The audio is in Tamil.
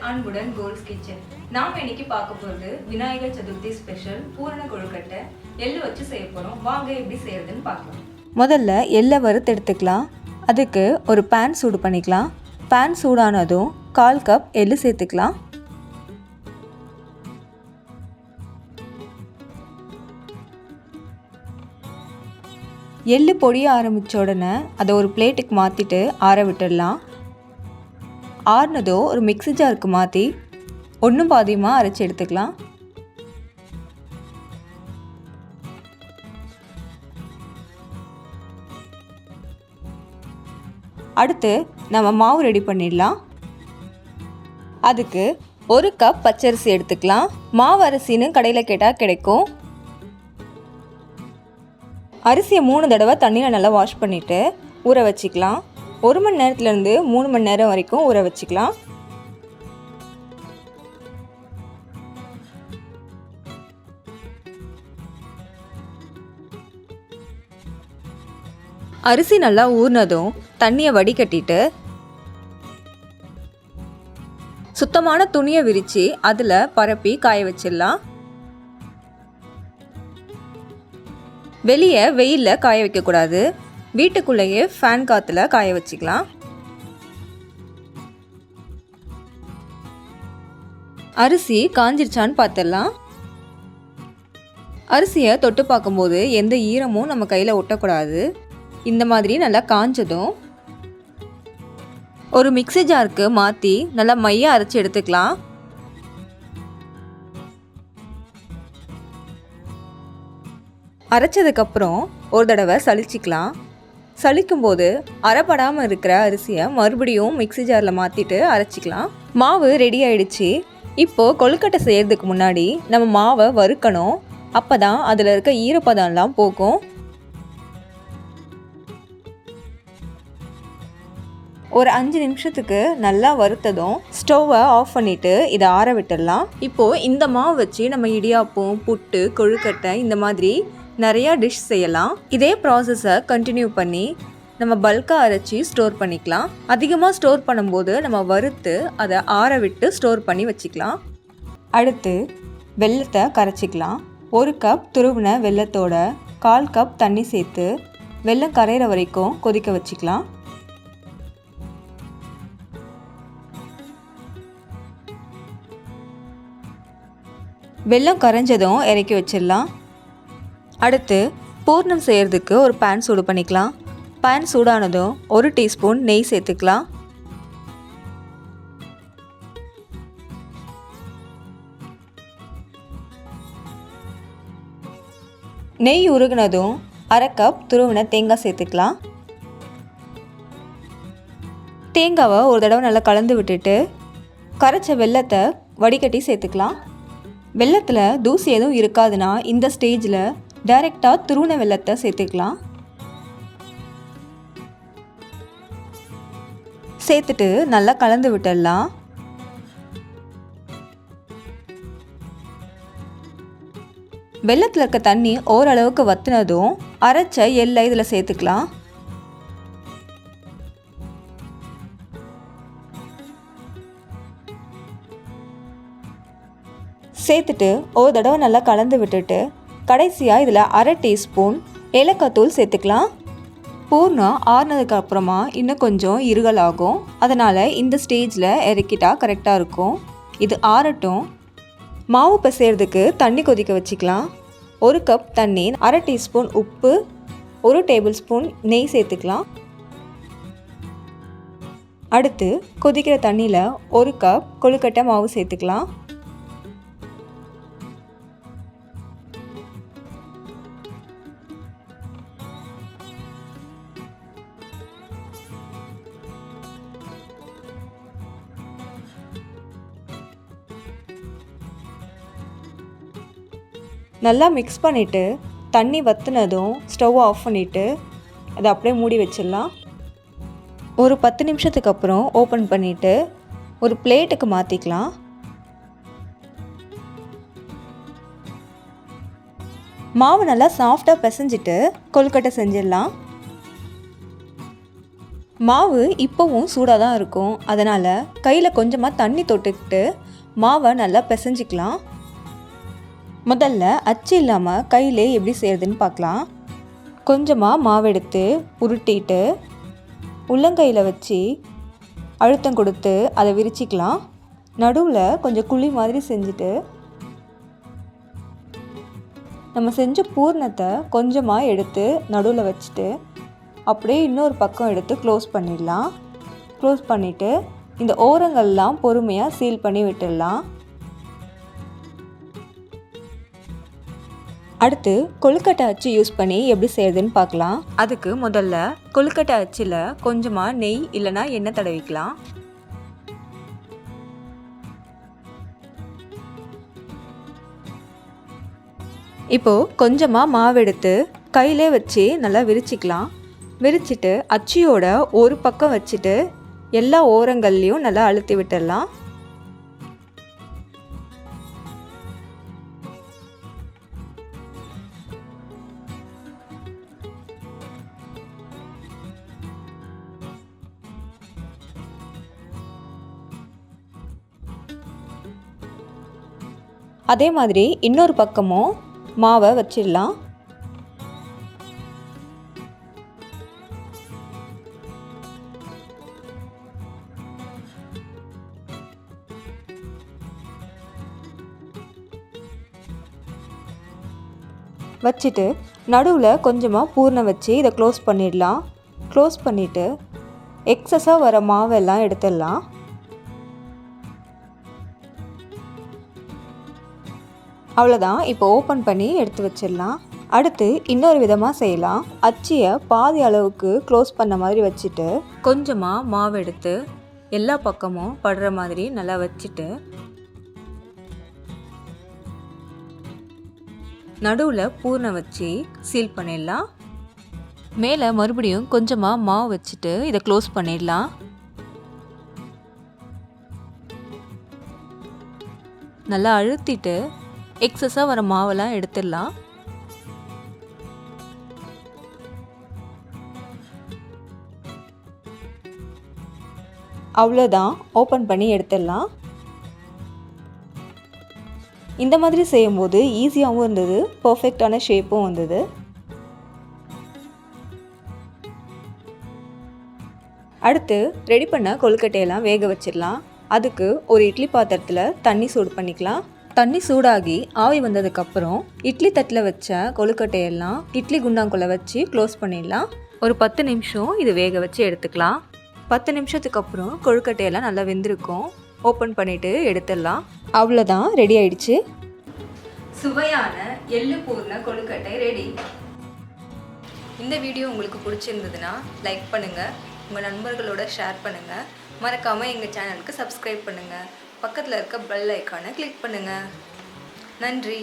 அன்புடன் கோல்ஸ் கிச்சன். நாம் இன்னைக்கு பார்க்க போகிறது விநாயகர் சதுர்த்தி ஸ்பெஷல் பூரண கொழுக்கட்டை எள்ளு வச்சு செய்ய போகிறோம். வாங்க எப்படி செய்யறதுன்னு பார்க்கலாம். முதல்ல எள்ளை வறுத்து எடுத்துக்கலாம். அதுக்கு ஒரு பேன் சூடு பண்ணிக்கலாம். பேன் சூடானதும் 1/4 கப் எள்ளு சேர்த்துக்கலாம். எள்ளு பொடிய ஆரம்பித்த உடனே அதை ஒரு பிளேட்டுக்கு மாற்றிட்டு ஆற விட்டுடலாம். ஆறுனதோ ஒரு மிக்ஸி ஜாருக்கு மாற்றி ஒன்றும் பாதியமாக அரைச்சி எடுத்துக்கலாம். அடுத்து நம்ம மாவு ரெடி பண்ணிடலாம். அதுக்கு 1 கப் பச்சரிசி எடுத்துக்கலாம். மாவு அரிசின்னு கடையில் கேட்டால் கிடைக்கும். அரிசியை 3 தடவை தண்ணியில் நல்லா வாஷ் பண்ணிவிட்டு ஊற வச்சுக்கலாம். 1 மணி நேரத்துலேருந்து 3 மணி நேரம் வரைக்கும் ஊற வச்சுக்கலாம். அரிசி நல்லா ஊறினதும் தண்ணியை வடிகட்டிட்டு சுத்தமான துணியை விரித்து அதில் பரப்பி காய வச்சிடலாம். வெளியே வெயிலில் காய வைக்கக்கூடாது. வீட்டுக்குள்ளேயே ஃபேன் காற்றுல காய வச்சுக்கலாம். அரிசி காஞ்சிருச்சான்னு பார்த்துடலாம். அரிசியை தொட்டு பார்க்கும்போது எந்த ஈரமும் நம்ம கையில் ஒட்டக்கூடாது. இந்த மாதிரி நல்லா காஞ்சதும் ஒரு மிக்ஸி ஜாருக்கு மாற்றி நல்லா மைய அரைச்சி எடுத்துக்கலாம். அரைச்சதுக்கப்புறம் ஒரு தடவை சலிச்சிக்கலாம். சலிக்கும்போது அரைப்படாமல் இருக்கிற அரிசியை மறுபடியும் மிக்ஸி ஜாரில் மாற்றிட்டு அரைச்சிக்கலாம். மாவு ரெடி ஆயிடுச்சு. இப்போது கொழுக்கட்டை செய்கிறதுக்கு முன்னாடி நம்ம மாவை வறுக்கணும். அப்போ தான் அதில் இருக்க ஈரப்பதம்லாம் போகும். ஒரு 5 நிமிஷத்துக்கு நல்லா வறுத்ததும் ஸ்டவ்வை ஆஃப் பண்ணிவிட்டு இதை ஆற விட்டுடலாம். இப்போது இந்த மாவு வச்சு நம்ம இடியாப்பம், புட்டு, கொழுக்கட்டை இந்த மாதிரி நிறையா டிஷ் செய்யலாம். இதே ப்ராசஸை கண்டினியூ பண்ணி நம்ம பல்காக அரைச்சி ஸ்டோர் பண்ணிக்கலாம். அதிகமாக ஸ்டோர் பண்ணும்போது நம்ம வறுத்து அதை ஆற விட்டு ஸ்டோர் பண்ணி வச்சுக்கலாம். அடுத்து வெல்லத்தை கரைச்சிக்கலாம். 1 கப் துருவின வெல்லத்தோட 1/4 கப் தண்ணி சேர்த்து வெல்லம் கரையிற வரைக்கும் கொதிக்க வச்சுக்கலாம். வெல்லம் கரைஞ்சதும் இறக்கி வச்சிடலாம். அடுத்து பூர்ணம் செய்கிறதுக்கு ஒரு பேன் சூடு பண்ணிக்கலாம். பேன் சூடானதும் 1 டீஸ்பூன் நெய் சேர்த்துக்கலாம். நெய் உருகினதும் 1/2 கப் துருவின தேங்காய் சேர்த்துக்கலாம். தேங்காவை ஒரு தடவை நல்லா கலந்து விட்டுட்டு கரைச்ச வெல்லத்தை வடிகட்டி சேர்த்துக்கலாம். வெல்லத்தில் தூசி எதுவும் இருக்காதுன்னா இந்த ஸ்டேஜில் டைரெக்டாக துருவின வெல்லத்தை சேர்த்துக்கலாம். சேர்த்துட்டு நல்லா கலந்து விட்டுடலாம். வெல்லத்தில் இருக்க தண்ணி ஓரளவுக்கு வற்றினதும் அரைச்ச எள்ளை இதில் சேர்த்துக்கலாம். சேர்த்துட்டு ஒரு தடவை நல்லா கலந்து விட்டுட்டு கடைசியாக இதில் 1/2 டீஸ்பூன் ஏலக்காய் தூள் சேர்த்துக்கலாம். பூர்ணம் ஆறுனதுக்கு அப்புறமா இன்னும் கொஞ்சம் இருகலாகும். அதனால் இந்த ஸ்டேஜில் இறக்கிட்டா கரெக்டாக இருக்கும். இது ஆறட்டும். மாவு பிசைறதுக்கு தண்ணி கொதிக்க வச்சுக்கலாம். 1 கப் தண்ணி, 1/2 டீஸ்பூன் உப்பு, 1 டேபிள் ஸ்பூன் நெய் சேர்த்துக்கலாம். அடுத்து கொதிக்கிற தண்ணியில் 1 கப் கொழுக்கட்டை மாவு சேர்த்துக்கலாம். நல்லா மிக்ஸ் பண்ணிவிட்டு தண்ணி வற்றினதும் ஸ்டவ் ஆஃப் பண்ணிவிட்டு அதை அப்படியே மூடி வச்சிடலாம். ஒரு 10 நிமிஷத்துக்கு அப்புறம் ஓப்பன் பண்ணிவிட்டு ஒரு பிளேட்டுக்கு மாற்றிக்கலாம். மாவு நல்லா சாஃப்டாக பிசைஞ்சிட்டு கொழுக்கட்டை செஞ்சிடலாம். மாவு இப்போவும் சூடாக தான் இருக்கும், அதனால் கையில் கொஞ்சமாக தண்ணி தொட்டுக்கிட்டு மாவை நல்லா பிசைஞ்சிக்கலாம். முதல்ல அச்சு இல்லாமல் கையிலே எப்படி செய்கிறதுன்னு பார்க்கலாம். கொஞ்சமாக மாவு எடுத்து உருட்டிட்டு உள்ளங்கையில் வச்சு அழுத்தம் கொடுத்து அதை விரிச்சிக்கலாம். நடுவில் கொஞ்சம் குழி மாதிரி செஞ்சுட்டு நம்ம செஞ்ச பூரணத்தை கொஞ்சமாக எடுத்து நடுவில் வச்சுட்டு அப்படியே இன்னொரு பக்கம் எடுத்து க்ளோஸ் பண்ணிடலாம். க்ளோஸ் பண்ணிவிட்டு இந்த ஓரங்கள்லாம் பொறுமையாக சீல் பண்ணி விட்டுடலாம். அடுத்து கொழுக்கட்டை அச்சு யூஸ் பண்ணி எப்படி செய்யறதுன்னு பார்க்கலாம். அதுக்கு முதல்ல கொழுக்கட்டை அச்சில் கொஞ்சமாக நெய் இல்லைனா எண்ணெய் தடவிக்கலாம். இப்போது கொஞ்சமாக மாவு எடுத்து கையிலே வச்சு நல்லா விரிச்சிக்கலாம். விரிச்சிட்டு அச்சியோட ஒரு பக்கம் வச்சுட்டு எல்லா ஓரங்கள்லேயும் நல்லா அழுத்தி விட்டுடலாம். அதே மாதிரி இன்னொரு பக்கமும் மாவை வச்சிடலாம். வச்சுட்டு நடுவில் கொஞ்சமாக பூர்ணம் வச்சு இதை க்ளோஸ் பண்ணிடலாம். க்ளோஸ் பண்ணிவிட்டு எக்ஸஸாக வர மாவெல்லாம் எடுத்துடலாம். அவ்வளோதான். இப்போ ஓப்பன் பண்ணி எடுத்து வச்சிடலாம். அடுத்து இன்னொரு விதமாக செய்யலாம். அச்சியை பாதி அளவுக்கு க்ளோஸ் பண்ண மாதிரி வச்சுட்டு கொஞ்சமாக மாவு எடுத்து எல்லா பக்கமும் படுற மாதிரி நல்லா வச்சுட்டு நடுவில் பூர்ணம் வச்சு சீல் பண்ணிடலாம். மேலே மறுபடியும் கொஞ்சமாக மாவு வச்சுட்டு இதை க்ளோஸ் பண்ணிடலாம். நல்லா அழுத்திட்டு எக்ஸஸாக வர மாவெல்லாம் எடுத்துடலாம். அவ்வளோதான், ஓப்பன் பண்ணி எடுத்துடலாம். இந்த மாதிரி செய்யும்போது ஈஸியாகவும் இருந்தது, பர்ஃபெக்டான ஷேப்பும் வந்தது. அடுத்து ரெடி பண்ண கொழுக்கட்டையெல்லாம் வேக வச்சிடலாம். அதுக்கு ஒரு இட்லி பாத்திரத்தில் தண்ணி சூடு பண்ணிக்கலாம். தண்ணி சூடாகி ஆவி வந்ததுக்கப்புறம் இட்லி தட்டில் வச்ச கொழுக்கட்டையெல்லாம் இட்லி குண்டாங்குள்ளே வச்சு க்ளோஸ் பண்ணிடலாம். ஒரு 10 நிமிஷம் இது வேக வச்சு எடுத்துக்கலாம். 10 நிமிஷத்துக்கு அப்புறம் கொழுக்கட்டையெல்லாம் நல்லா வெந்திருக்கும். ஓப்பன் பண்ணிவிட்டு எடுத்துடலாம். அவ்வளோதான், ரெடி ஆயிடுச்சு. சுவையான எள்ளு பூர்ண கொழுக்கட்டை ரெடி. இந்த வீடியோ உங்களுக்கு பிடிச்சிருந்ததுன்னா லைக் பண்ணுங்கள், உங்கள் நண்பர்களோட ஷேர் பண்ணுங்கள், மறக்காமல் எங்கள் சேனலுக்கு சப்ஸ்கிரைப் பண்ணுங்கள், பக்கத்தில் இருக்க பெல் ஐக்கானை கிளிக் பண்ணுங்கள். நன்றி.